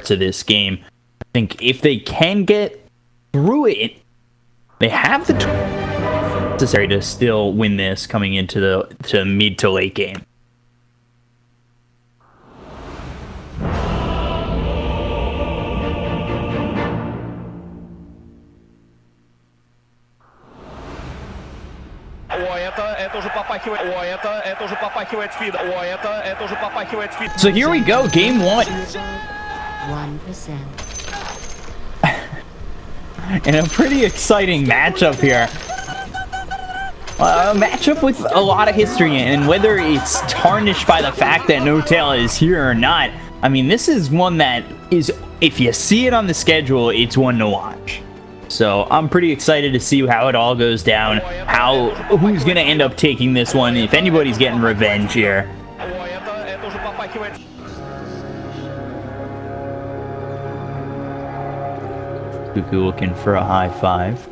parts of this game. I think if they can get through it, they have the necessary to still win this coming into the mid to late game. So here we go, game 1. 1%. And a pretty exciting matchup here. A matchup with a lot of history, and whether it's tarnished by the fact that No Tail is here or not, I mean, this is one that is, if you see it on the schedule, it's one to watch. So I'm pretty excited to see how it all goes down, who's going to end up taking this one, if anybody's getting revenge here. Cuckoo looking for a high five.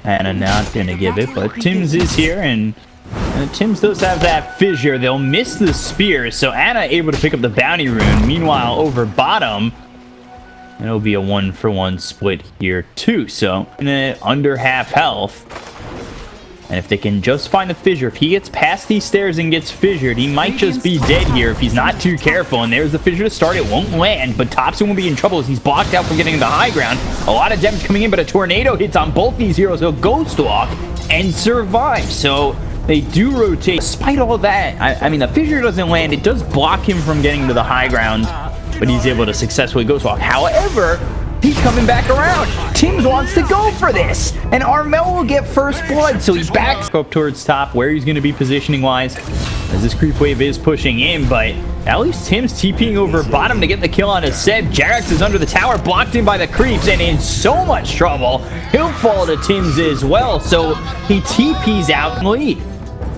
Anna not going to give it, but Tims is here, and Tims does have that fissure. They'll miss the spear, so Anna able to pick up the bounty rune. Meanwhile, over bottom, it'll be a 1-for-1 split here too, so under half health. And if they can just find the fissure, if he gets past these stairs and gets fissured, he might just be dead here if he's not too careful. And there's the fissure to start. It won't land, but Thompson will be in trouble as he's blocked out from getting to the high ground. A lot of damage coming in, but a tornado hits on both these heroes. He'll ghost walk and survive. So they do rotate. Despite all that, I mean, the fissure doesn't land. It does block him from getting to the high ground, but he's able to successfully ghost walk. However, he's coming back around. Tims wants to go for this, and Armel will get first blood, so he backs up towards top, where he's going to be positioning wise, as this creep wave is pushing in. But at least Tims TPing over bottom to get the kill on a Seb. Jarax is under the tower, blocked in by the creeps, and in so much trouble. He'll fall to Tims as well, so he TPs out in lead.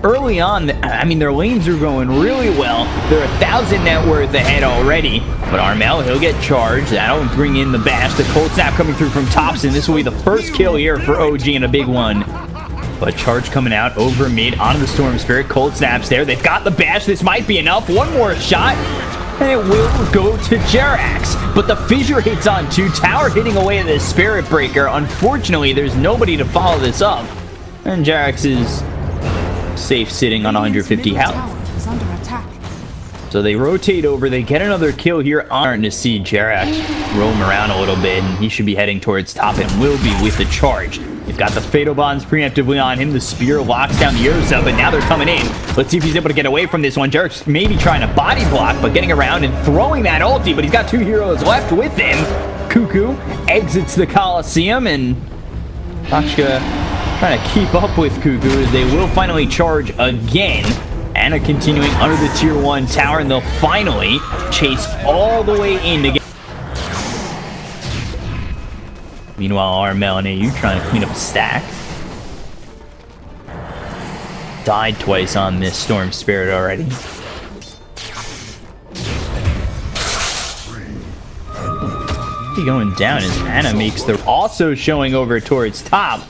Early on, I mean, their lanes are going really well. They're 1,000 net worth ahead already. But Armel, he'll get charged. That'll bring in the bash. The cold snap coming through from Thompson. This will be the first kill here for OG and a big one. But charge coming out over mid onto the Storm Spirit. Cold snaps there. They've got the bash. This might be enough. One more shot, and it will go to Jarax. But the fissure hits on 2. Tower hitting away at the Spirit Breaker. Unfortunately, there's nobody to follow this up. And Jarax is safe sitting on 150 health. So they rotate over, they get another kill here. Starting to see Jarax roam around a little bit, and he should be heading towards top and will be with the charge. They've got the Fatal Bonds preemptively on him. The spear locks down the Urza, but now they're coming in. Let's see if he's able to get away from this one. Jarax maybe trying to body block, but getting around and throwing that ulti, but he's got 2 heroes left with him. Cuckoo exits the Coliseum, and Bachka trying to keep up with Cuckoo as they will finally charge again. Anna continuing under the tier 1 tower, and they'll finally chase all the way in to get. Meanwhile, Armel and AU trying to clean up a stack. Died twice on this Storm Spirit already. Going down as Anna makes the. Also showing over towards top.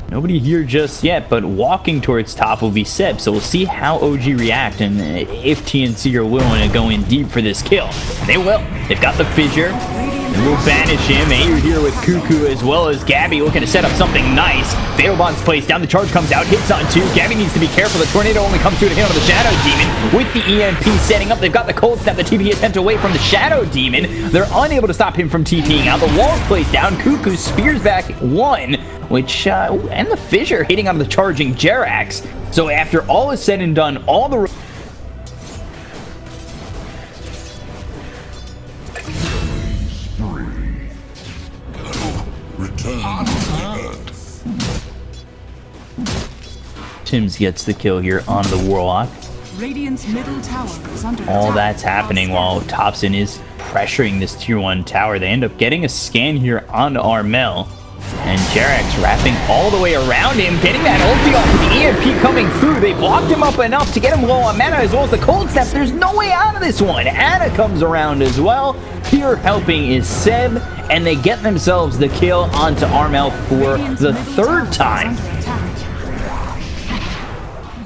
Nobody here just yet, but walking towards top will be Seb, so we'll see how OG react and if TNC are willing to go in deep for this kill. And they will. They've got the fissure, and we'll banish him. AU here with Cuckoo as well as Gabby looking to set up something nice. Fatal Bond's placed down, the charge comes out, hits on 2. Gabby needs to be careful. The tornado only comes through to hit on the Shadow Demon. With the EMP setting up, they've got the cold snap, the TP attempt away from the Shadow Demon. They're unable to stop him from TPing out. The wall's placed down. Cuckoo spears back 1, which, and the fissure hitting on the charging Jarax. So after all is said and done, all the Tims gets the kill here on the Warlock. Radiant's middle tower is under All attack. that's happening while Thompson is pressuring this tier 1 tower. They end up getting a scan here on Armel. And Jarax wrapping all the way around him, getting that ulti off with the EMP coming through. They blocked him up enough to get him low on mana as well as the cold snap. There's no way out of this one. Anna comes around as well. Here helping is Seb, and they get themselves the kill onto Armel for the 3rd time.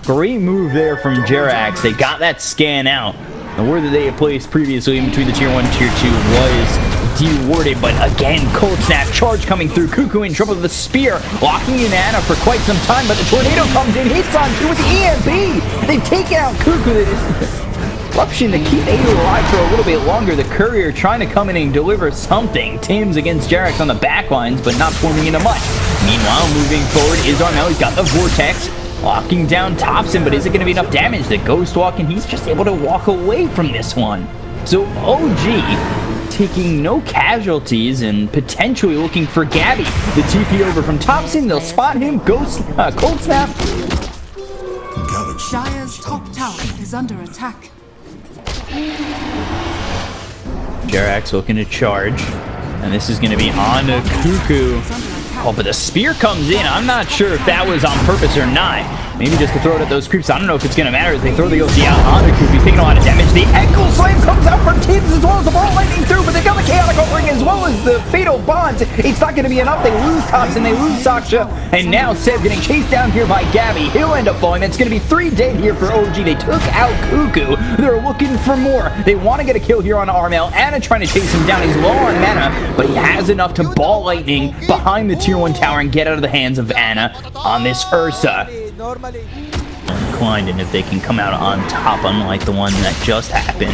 Great move there from Jarax. They got that scan out. The ward that they had placed previously in between the tier 1 and tier 2 was dewarded, but again, cold snap charge coming through. Cuckoo in trouble with the spear, locking in Ana for quite some time, but the tornado comes in, hits on two with the EMP. They've taken out Cuckoo. They just eruption to keep Ada alive for a little bit longer. The courier trying to come in and deliver something. Tim's against Jarex on the back lines, but not forming into much. Meanwhile, moving forward is Armel. He's got the vortex, locking down Thompson, but is it going to be enough damage? The Ghost Walk, and he's just able to walk away from this one. So OG taking no casualties and potentially looking for Gabby. The TP over from Thompson, they'll spot him. Cold snap. Shire's top tower is under attack. Jerax looking to charge, and this is going to be on to Cuckoo. Oh, but the spear comes in. I'm not sure if that was on purpose or not. Maybe just to throw it at those creeps. I don't know if it's going to matter as they throw the OC out on the Cuckoo. He's taking a lot of damage. The Echo Slam comes out from Tibbs as well as the ball lightning through, but they got the Chaotic Offering as well as the Fatal Bonds. It's not going to be enough. They lose Thompson, they lose Saksha, and now Seb getting chased down here by Gabby. He'll end up falling. It's going to be 3 dead here for OG. They took out Cuckoo. They're looking for more. They want to get a kill here on Armel. Ana trying to chase him down. He's low on mana, but he has enough to ball lightning behind the tier 1 tower and get out of the hands of Ana on this Ursa. Inclined, and if they can come out on top, unlike the one that just happened.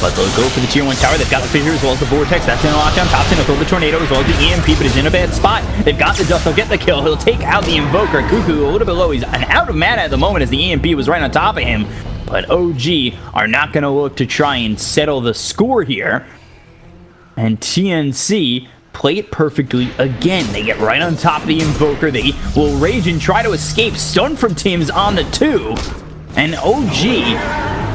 But they'll go for the tier 1 tower. They've got the fissure as well as the vortex. That's going to lock down Thompson. He'll throw the tornado as well as the EMP, but he's in a bad spot. They've got the dust. They'll get the kill. He'll take out the invoker. Cuckoo a little bit low. He's out of mana at the moment as the EMP was right on top of him. But OG are not going to look to try and settle the score here. And TNC play it perfectly again. They get right on top of the invoker. They will rage and try to escape. Stun from Tim's on the 2. And OG,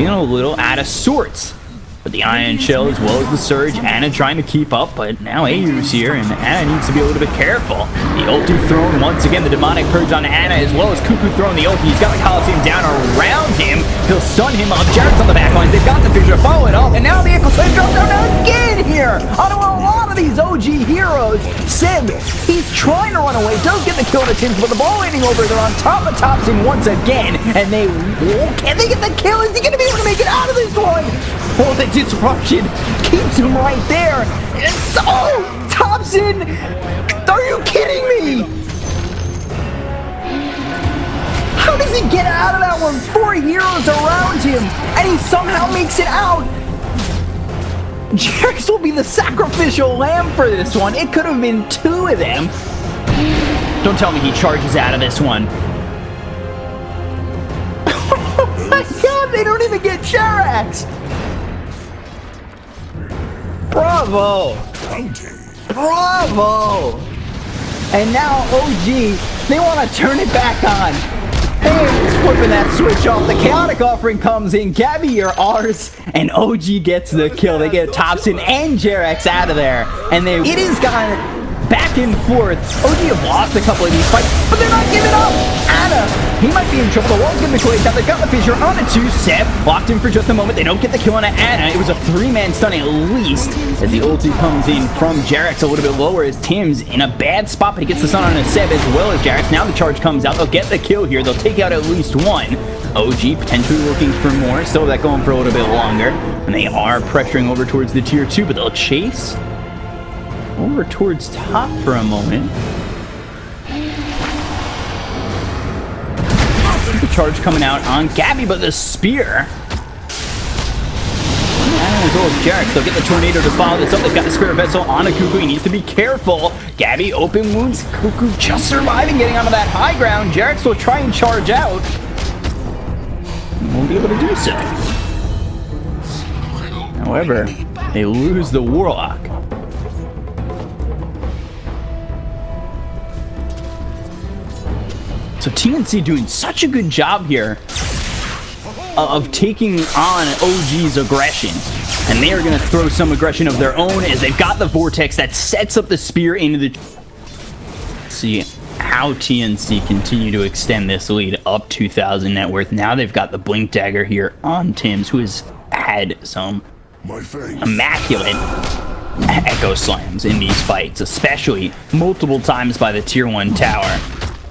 a little out of sorts. But the Iron Shell as well as the Surge. Ana trying to keep up, but now Ayu's here, and Ana needs to be a little bit careful. The ulti thrown once again. The Demonic Purge on Ana as well as Cuckoo throwing the ulti. He's got the Coliseum down around him. He'll stun him up. Jared's on the back lines. They've got the fissure. Follow it up, and now the Echo Slam drops down again here onto a lot of these OG heroes. Sib, he's trying to run away. Does get the kill to Tim, but the ball landing over. They're on top of Thompson once again, and can they get the kill? Is he going to be able to make it out of this one? Oh, the disruption keeps him right there. Oh, Thompson! Are you kidding me? How does he get out of that one? 4 heroes around him, and he somehow makes it out. Jarex will be the sacrificial lamb for this one. It could have been 2 of them. Don't tell me he charges out of this one. Oh my god, they don't even get Jarex. Bravo! Bravo! And now OG, they want to turn it back on. Hey, it's flipping that switch off. The Chaotic Offering comes in. Gabby, you're ours. And OG gets the kill. They get Thompson and Jarex out of there. And it has gone back and forth. OG have lost a couple of these fights, but they're not giving up. Ana, he might be in trouble. The wall's going to be closed out. They've got the fissure on a 2. Seb locked in for just a moment. They don't get the kill on Ana. It was a 3-man stun at least as the ulti comes in from Jarex a little bit lower as Tim's in a bad spot, but he gets the stun on a Seb as well as Jarex. Now the charge comes out. They'll get the kill here. They'll take out at least 1. OG potentially looking for more. Still that going for a little bit longer. And they are pressuring over towards the tier 2, but they'll chase over towards top for a moment. The charge coming out on Gabby, but the spear. As well as Jarex, they'll get the tornado to follow this up. They've got the Spirit Vessel on a Cuckoo. He needs to be careful. Gabby, open wounds. Cuckoo just surviving, getting onto that high ground. Jarex will try and charge out. Won't be able to do so. However, they lose the Warlock. So TNC doing such a good job here of taking on OG's aggression. And they are going to throw some aggression of their own as they've got the Vortex that sets up the spear into the... Let's see how TNC continue to extend this lead up 2,000 net worth. Now they've got the Blink Dagger here on Tim's, who has had some immaculate Echo Slams in these fights, especially multiple times by the tier 1 tower.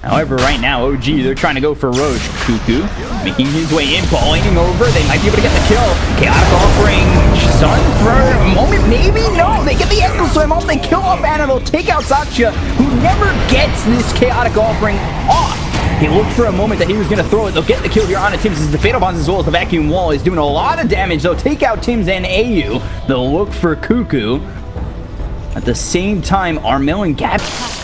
However, right now, OG, they're trying to go for Roche. Cuckoo making his way in, balling over. They might be able to get the kill. Chaotic Offering Sun for a moment, maybe? No, they get the Echo Slam off, they kill off Anna, they'll take out Sasha, who never gets this Chaotic Offering off. He looked for a moment that he was going to throw it. They'll get the kill here on Tims as the Fatal Bonds as well as the Vacuum Wall is doing a lot of damage. They'll take out Tims and AU. They'll look for Cuckoo. At the same time, Armel and Gab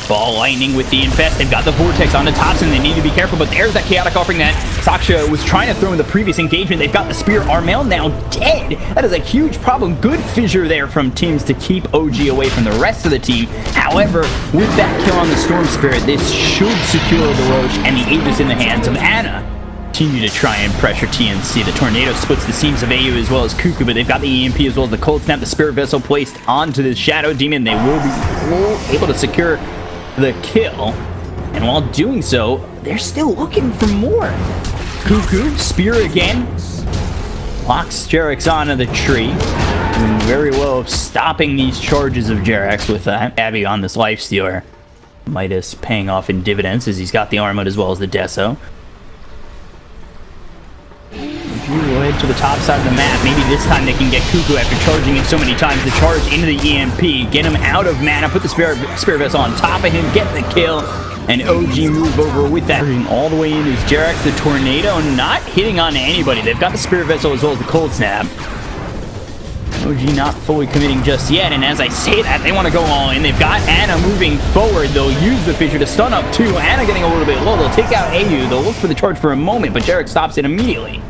Ball Lightning with the Infest. They've got the Vortex on the tops and they need to be careful, but there's that Chaotic Offering that Saksha was trying to throw in the previous engagement. They've got the Spear. Armel now dead. That is a huge problem. Good fissure there from Tims to keep OG away from the rest of the team. However, with that kill on the Storm Spirit, this should secure the Roche and the Aegis in the hands of Anna. Continue to try and pressure TNC. The Tornado splits the seams of AU as well as Cuckoo, but they've got the EMP as well as the Cold Snap. The Spirit Vessel placed onto the Shadow Demon. They will be able to secure the kill. And while doing so, they're still looking for more. Cuckoo, Spear again. Locks Jerax onto the tree. Doing very well of stopping these charges of Jerax with that. Abby on this Lifestealer. Midas paying off in dividends as he's got the Armut as well as the Deso. We'll head to the top side of the map. Maybe this time they can get Cuckoo after charging him so many times. The charge into the EMP, get him out of mana, put the Spirit Vessel on top of him, get the kill, and OG move over with that. All the way in is Jerax, the Tornado, not hitting on anybody. They've got the Spirit Vessel as well as the Cold Snap. OG not fully committing just yet, and as I say that, they want to go all in. They've got Anna moving forward. They'll use the fissure to stun up too. Anna getting a little bit low. They'll take out AU. They'll look for the charge for a moment, but Jerax stops it immediately.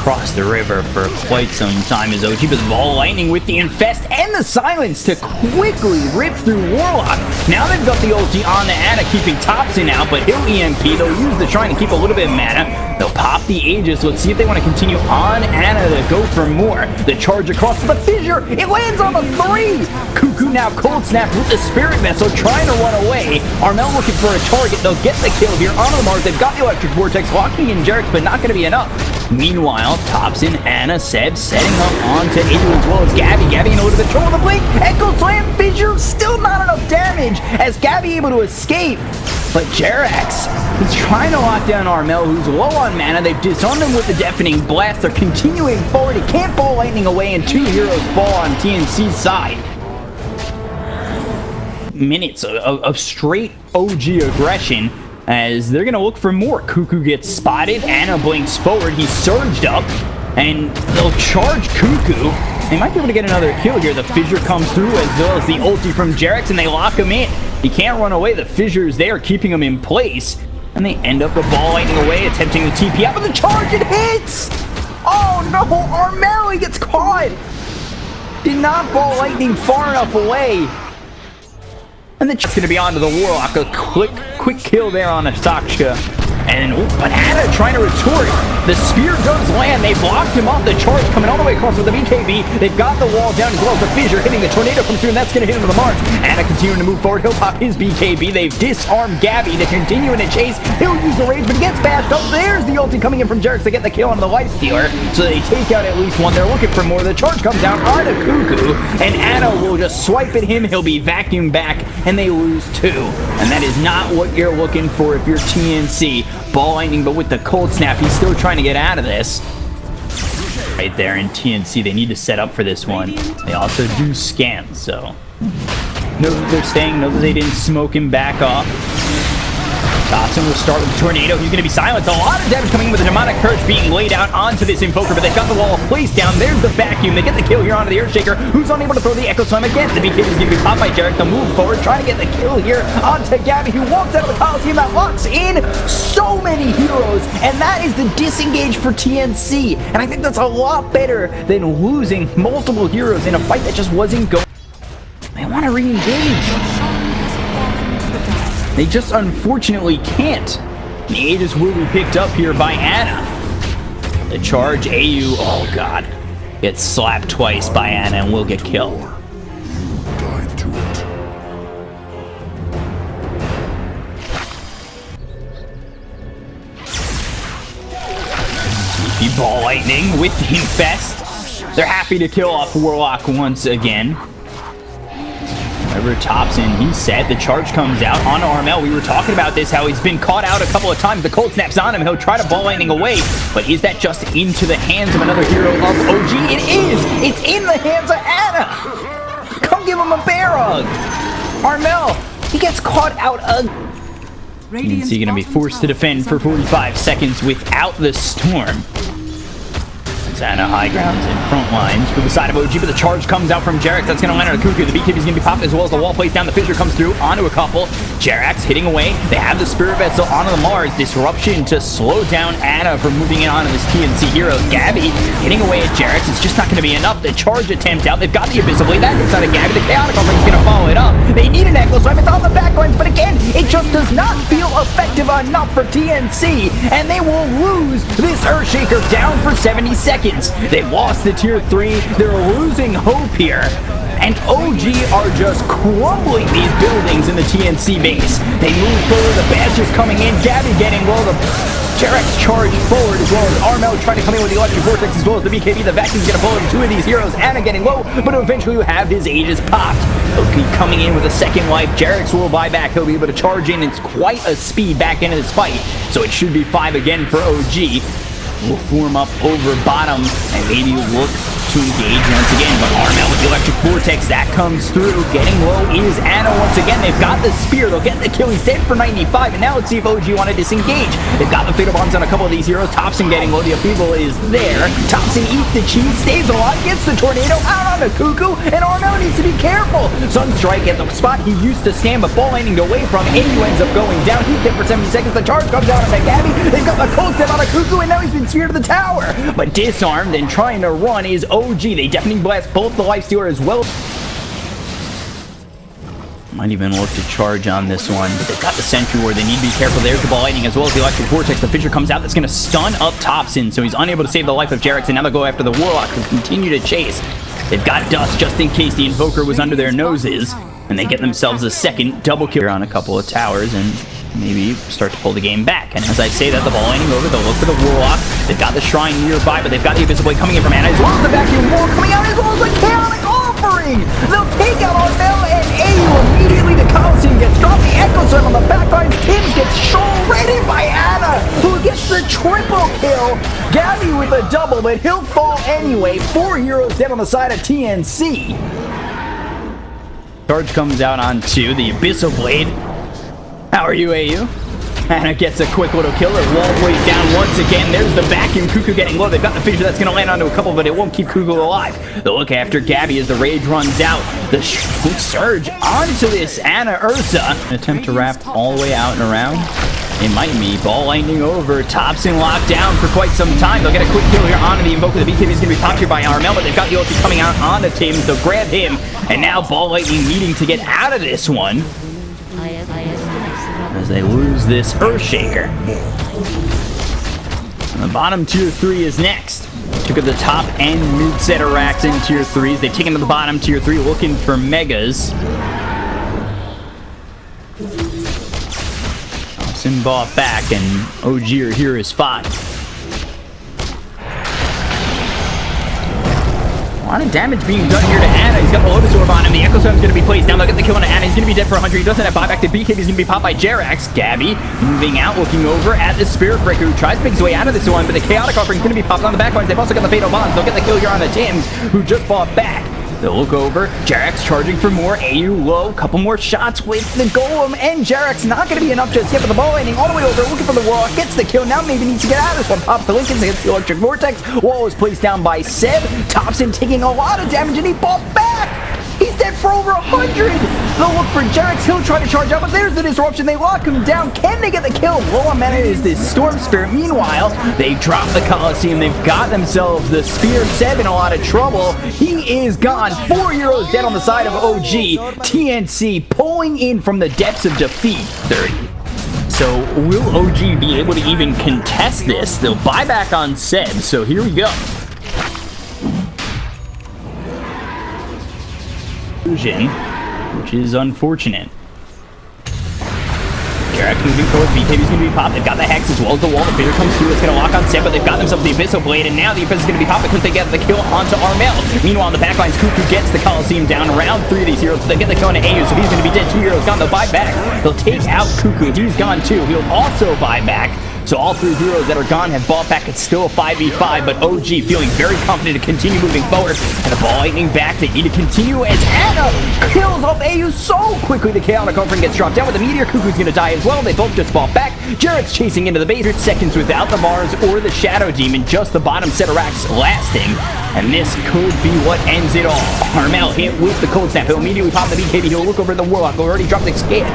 Across the river for quite some time as OG, but Ball Lightning with the Infest and the Silence to quickly rip through Warlock. Now they've got the ulti on the Anna, keeping Topson out, but he'll EMP. They'll use the Shrine to keep a little bit of mana. They'll pop the Aegis. Let's see if they want to continue on Anna to go for more. The charge across the fissure. It lands on the 3. Cuckoo now Cold Snap with the Spirit Vessel trying to run away. Armel looking for a target. They'll get the kill here on the Mars. They've got the Electric Vortex locking in Jerax, but not going to be enough. Meanwhile, Topson, Anna, Seb setting up onto AU as well as Gabby. Gabby in a little bit of trouble. The blink, Echo Slam, fissure, still not enough damage as Gabby able to escape. But Jerax is trying to lock down Armel, who's low on mana. They've disarmed him with the Deafening Blast. They're continuing forward. He can't Ball Lightning away, and 2 heroes fall on TNC's side. Minutes of straight OG aggression as they're going to look for more. Cuckoo gets spotted. Anna blinks forward. He's surged up, and they'll charge Cuckoo. They might be able to get another kill here. The fissure comes through as well as the ulti from Jerax, and they lock him in. He can't run away. The fissure is there, keeping him in place. And they end up with Ball Lightning away, attempting to TP out, but the charge, it hits! Oh no, Armel, he gets caught! Did not Ball Lightning far enough away. And then it's going to be onto the Warlock. A quick kill there on a Saksha. And but Anna trying to retort. The spear does land. They blocked him off. The charge coming all the way across with the BKB. They've got the wall down as well as the fissure hitting. The tornado comes through, and that's going to hit him to the mark. Anna continuing to move forward. He'll pop his BKB. They've disarmed Gabby. They're continuing to chase. He'll use the rage, but he gets bashed up. There's the ulti coming in from Jerax to get the kill on the Lifestealer. So they take out at least one. They're looking for more. The charge comes down onto Cuckoo, and Anna will just swipe at him. He'll be vacuumed back, and they lose 2. And that is not what you're looking for if you're TNC. Ball Lightning, but with the Cold Snap, he's still trying to get out of this. Right there in TNC, they need to set up for this one. They also do scan, so know that they're staying, know that they didn't smoke him back off. Topson will start with the Tornado. He's going to be silenced. A lot of damage coming in with the Demonic Curse being laid out onto this Invoker, but they've got the wall placed down. There's the vacuum. They get the kill here onto the Earthshaker, who's unable to throw the Echo Slam again. The BK is going to be popped by Jerax. They'll move forward, trying to get the kill here onto Gabby, who walks out of the Coliseum that locks in so many heroes, and that is the disengage for TNC. And I think that's a lot better than losing multiple heroes in a fight that just wasn't going. They want to re-engage. They just unfortunately can't. The Aegis will be picked up here by Anna. The charge, AU, oh god, gets slapped twice by Anna and will get killed. TP Ball Lightning with the Infest. They're happy to kill off Warlock once again. However, Thompson, he's set. The charge comes out on Armel. We were talking about this, how he's been caught out a couple of times. The cold snaps on him. He'll try to ball lightning away. But is that just into the hands of another hero of OG? It is! It's in the hands of Ana! Come give him a bear hug! Armel, he gets caught out again. TNC going to be forced to defend for 45 seconds without the storm. Ana high grounds and front lines for the side of OG, but the charge comes out from Jerax. That's going to land on a Cuckoo. The BKB is going to be popped as well as the wall plays down. The fissure comes through onto a couple. Jerax hitting away. They have the Spirit Vessel onto the Mars. Disruption to slow down Ana from moving in onto this TNC hero. Gabby hitting away at Jerax. It's just not going to be enough. The charge attempt out. They've got the Abyssal Blade. That hits out of Gabby. The Chaotic Offering is going to follow it up. They need an Echo Swipe. It's on the backlines, but again, it just does not feel effective enough for TNC, and they will lose this Earthshaker down for 70 seconds. They've lost the tier 3. They're losing hope here. And OG are just crumbling these buildings in the TNC base. They move forward. The Bastards coming in. Gabby getting low. The Jerax charge forward as well as Armel trying to come in with the Electric Vortex as well as the BKB. The Vacuum's going to pull into two of these heroes. Ana getting low, but eventually have his Aegis popped. Loki coming in with a second life. Jerax will buy back. He'll be able to charge in. It's quite a speed back into this fight. So it should be 5 again for OG. Will form up over bottom and maybe look to engage once again, but Armel with the Electric Vortex, that comes through. Getting low is Ana once again. They've got the spear. They'll get the kill. He's dead for 95, and now let's see if OG want to disengage. They've got the Fatal Bombs on a couple of these heroes. Thompson getting low. The Upheaval is there. Thompson eats the cheese, stays alive, gets the Tornado out on the Cuckoo, and Armel needs to be careful. Sunstrike at the spot he used to stand, but ball lightning away from him. He ends up going down. He's dead for 70 seconds. The charge comes out on the Gabby. They've got the cold step on a Cuckoo, and now he's been speared to the tower. But disarmed and trying to run is OG. They definitely blast both the Lifestealer as well. Might even look to charge on this one, but they've got the Sentry Ward. They need to be careful. There's the ball lightning as well as the Electric Vortex. The Fissure comes out. That's going to stun up Thompson, so he's unable to save the life of Jerax, and now they'll go after the Warlock who continue to chase. They've got Dust just in case the Invoker was under their noses, and they get themselves a second double kill on a couple of towers and maybe start to pull the game back. And as I say that, the ball lightning over, they'll look for the Warlock. They've got the Shrine nearby, but they've got the Abyssal Blade coming in from Ana, as well as the Vacuum Wall coming out, as well as the Chaotic Offering! They'll take out Armel, and AU immediately. The Coliseum gets dropped. The Echo Sun on the backlines. Tims gets shredded by Ana, who gets the triple kill. Gabby with a double, but he'll fall anyway. 4 heroes dead on the side of TNC. Charge comes out on 2. The Abyssal Blade. How are you, AU? Ana gets a quick little kill. Her wall plays down once again. There's the Vacuum. Cuckoo getting low. They've got the Fissure that's going to land onto a couple, but it won't keep Cuckoo alive. They'll look after Gabby as the Rage runs out. The Surge onto this Ana Ursa. Attempt to wrap all the way out and around. It might be. Ball lightning over. Thompson locked down for quite some time. They'll get a quick kill here onto the Invoker. The BKB is going to be popped here by Armel, but they've got the ulti coming out onto Tims. They'll grab him, and now ball lightning needing to get out of this one as they lose this Earthshaker. And the bottom tier 3 is next. Took at the top and mid set of racks in tier 3s. They've taken to the bottom tier 3 looking for megas. Thompson bought back, and OG are here is 5. A lot of damage being done here to Ana. He's got the Lotus Orb on him. The Echo Storm's going to be placed down. They'll get the kill on Ana. He's going to be dead for 100. He doesn't have buyback. The BKB is going to be popped by Jerax. Gabby moving out, looking over at the Spirit Breaker, who tries to make his way out of this one, but the Chaotic Offering is going to be popped on the backlines. They've also got the Fatal Bombs. They'll get the kill here on the Tims, who just fought back. They'll look over. Jerax charging for more. AU low. Couple more shots with the Golem, and Jerax not going to be enough just yet, but the ball landing all the way over, looking for the Warlock. Gets the kill. Now maybe needs to get out of this one. Pops the Lincoln against the Electric Vortex. Wall is placed down by Seb. Thompson taking a lot of damage, and he fought back. He's dead for over 100. They'll look for Jerax. He'll try to charge out, but there's the disruption. They lock him down. Can they get the kill? Low on mana is this Storm Spirit. Meanwhile, they drop the Coliseum. They've got themselves the Spear. Seb in a lot of trouble. He is gone. 4 heroes dead on the side of OG. TNC pulling in from the depths of defeat. 30. So will OG be able to even contest this? They'll buy back on Seb. So here we go. Which is unfortunate. Jarek moving towards BKB's going to be popped. They've got the Hex as well as the wall. The figure comes through. It's going to lock on Set, but they've got themselves the Abyssal Blade, and now the Abyss is going to be popped because they get the kill onto Armel. Meanwhile, in the backlines, Cuckoo gets the Coliseum down. Round 3 of these heroes. So they get the kill on AU, so he's going to be dead. 2 heroes gone. They'll buy back. They'll take out Cuckoo. He's gone too. He'll also buy back. So all 3 heroes that are gone have bought back. It's still a 5v5, but OG feeling very confident to continue moving forward. And the ball lightning back. They need to continue as Anna kills off AU so quickly. The chaotic offering gets dropped down with the meteor. Cuckoo's going to die as well. They both just bought back. Jarrett's chasing into the base. 100 seconds without the Mars or the Shadow Demon. Just the bottom set of racks lasting. And this could be what ends it all. Armel hit with the Cold Snap. He'll immediately pop the BKB. He'll look over the Warlock. He'll already dropped the skid.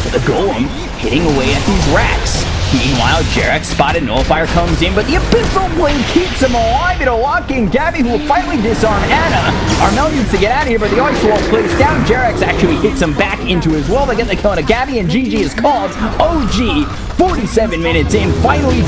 The Golem hitting away at these racks. Meanwhile, Jarek spotted Nullifier comes in, but the Abyssal Blade keeps him alive. It'll lock in Gabby, who will finally disarm Anna. Armel needs to get out of here, but the Ice Wall plays down. Jarek's actually hits him back into his wall. They get the kill on Gabby, and GG is called. OG, 47 minutes in, finally